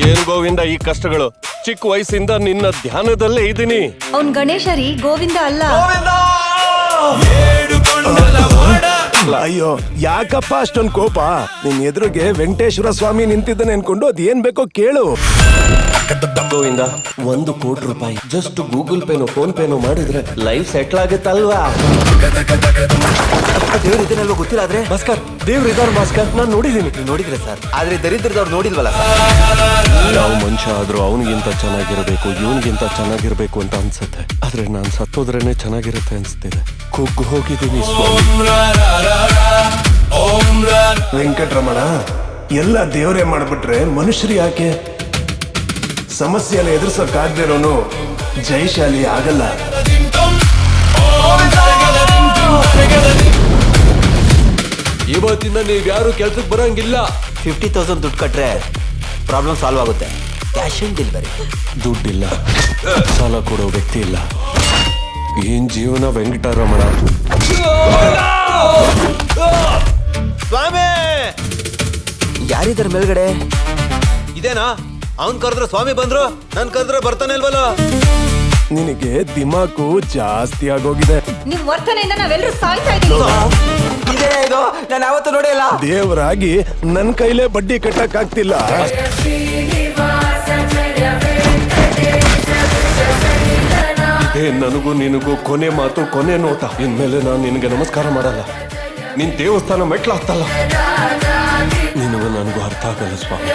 ಏನ್ ಗೋವಿಂದ ಈ ಕಷ್ಟಗಳು? ಚಿಕ್ಕ ವಯಸ್ಸಿಂದ ನಿನ್ನ ಧ್ಯಾನದಲ್ಲೇ ಇದ್ದೀನಿ. ಅವ್ನ್ ಗಣೇಶ ರೀ, ಗೋವಿಂದ ಅಲ್ಲ. ಅಯ್ಯೋ ಯಾಕಪ್ಪ ಅಷ್ಟೊಂದು ಕೋಪ? ನಿನ್ ಎದುರಿಗೆ ವೆಂಕಟೇಶ್ವರ ಸ್ವಾಮಿ ನಿಂತಿದ್ದಾನೆ ಅನ್ಕೊಂಡು ಅದೇನ್ ಬೇಕೋ ಕೇಳು. ಗೋವಿಂದ, 1 ಕೋಟಿ ರೂಪಾಯಿ ಜಸ್ಟ್ ಗೂಗಲ್ ಪೇನೋ ಫೋನ್ ಪೇನೋ ಮಾಡಿದ್ರೆ ಲೈಫ್ ಸೆಟ್ಲ್ ಆಗುತ್ತಲ್ವಾ? ದೇವ್ರ ಇದನ್ನೆಲ್ವ ಗೊತ್ತಿಲ್ಲ. ಆದ್ರೆ ಭಾಸ್ಕರ್, ದೇವ್ರ ಇದಾರ್ ಭಾಸ್ಕರ್, ನಾನ್ ನೋಡಿದೀನಿ. ನೋಡಿದ್ರೆ ಸರ್, ಆದ್ರೆ ದರಿದ್ರದವ್ರು ನೋಡಿಲ್ವಲ್ಲ ಸರ್. ಯಾವ ಮನುಷ್ಯ ಆದ್ರೂ ಅವನಿಗಿಂತ ಚೆನ್ನಾಗಿರ್ಬೇಕು, ಇವನಿಗಿಂತ ಚೆನ್ನಾಗಿರ್ಬೇಕು ಅಂತ ಅನ್ಸುತ್ತೆ. ಆದ್ರೆ ನಾನ್ ಸತ್ತೋದ್ರೇನೆ ಚೆನ್ನಾಗಿರುತ್ತೆ ಅನ್ಸ್ತಿದೆ. ಕುಗ್ಗು ಹೋಗಿದ್ದೀನಿ ಸ್ವಾಮಿ. ವೆಂಕಟರಮಣ, ಎಲ್ಲ ದೇವರೇ ಮಾಡ್ಬಿಟ್ರೆ ಮನುಷ್ಯರು ಯಾಕೆ? ಸಮಸ್ಯೆನ ಎದುರಿಸೋಕಾಗ್ದಿರೋನು ಜಯಶಾಲಿ ಆಗಲ್ಲ. ಇವತ್ತಿಂದ ನೀವ್ಯಾರು ಕೆಲ್ಸಕ್ಕೆ ಬರಂಗಿಲ್ಲ. 50,000 ದುಡ್ಡು ಕಟ್ರೆ ಪ್ರಾಬ್ಲಮ್ ಸಾಲ್ವ್ ಆಗುತ್ತೆ. Cash on delivery. ದುಡ್ಡಿಲ್ಲ, ಸಾಲ ಕೊಡೋ ವ್ಯಕ್ತಿ ಇಲ್ಲ. ಏನ್ ಜೀವನ ವೆಂಕಟರಮಣ. ಸ್ವಾಮಿ ಯಾರಿದಾರ ಮೇಲ್ಗಡೆ? ಇದೇನಾ? ಅವನ್ ಕರೆದ್ರೆ ಸ್ವಾಮಿ ಬಂದ್ರು, ನನ್ ಕರೆದ್ರೆ ಬರ್ತಾನೆ ಇಲ್ವಲ್ಲ? ನಿನಗೆ ದಿಮಾಕು ಜಾಸ್ತಿ ಆಗೋಗಿದೆ. ನಿಮ್ ವರ್ತನೆಯಿಂದ ನಾವೆಲ್ಲರೂ ಸಾಯ್ತಾ ಇದೀವಿ. ಇದೇ ಇದು, ನಾನು ಯಾವತ್ತೂ ನೋಡಿಲ್ಲ. ದೇವರಾಗಿ ನನ್ ಕೈಲೇ ಬಡ್ಡಿ ಕಟ್ಟಕ್ ಆಗ್ತಿಲ್ಲ. ಇದೇ ನನಗೂ ನಿನಗೂ ಕೊನೆ ಮಾತು, ಕೊನೆ ನೋಟ. ಇನ್ಮೇಲೆ ನಾನು ನಿನಗೆ ನಮಸ್ಕಾರ ಮಾಡಲ್ಲ. ನಿನ್ ದೇವಸ್ಥಾನ ಮೆಟ್ಲು ಹತ್ತಲ್ಲ. ನಿನಗೂ ನನಗೂ ಅರ್ಥ ಆಗಲ್ಲ ಸ್ವಾಮಿ.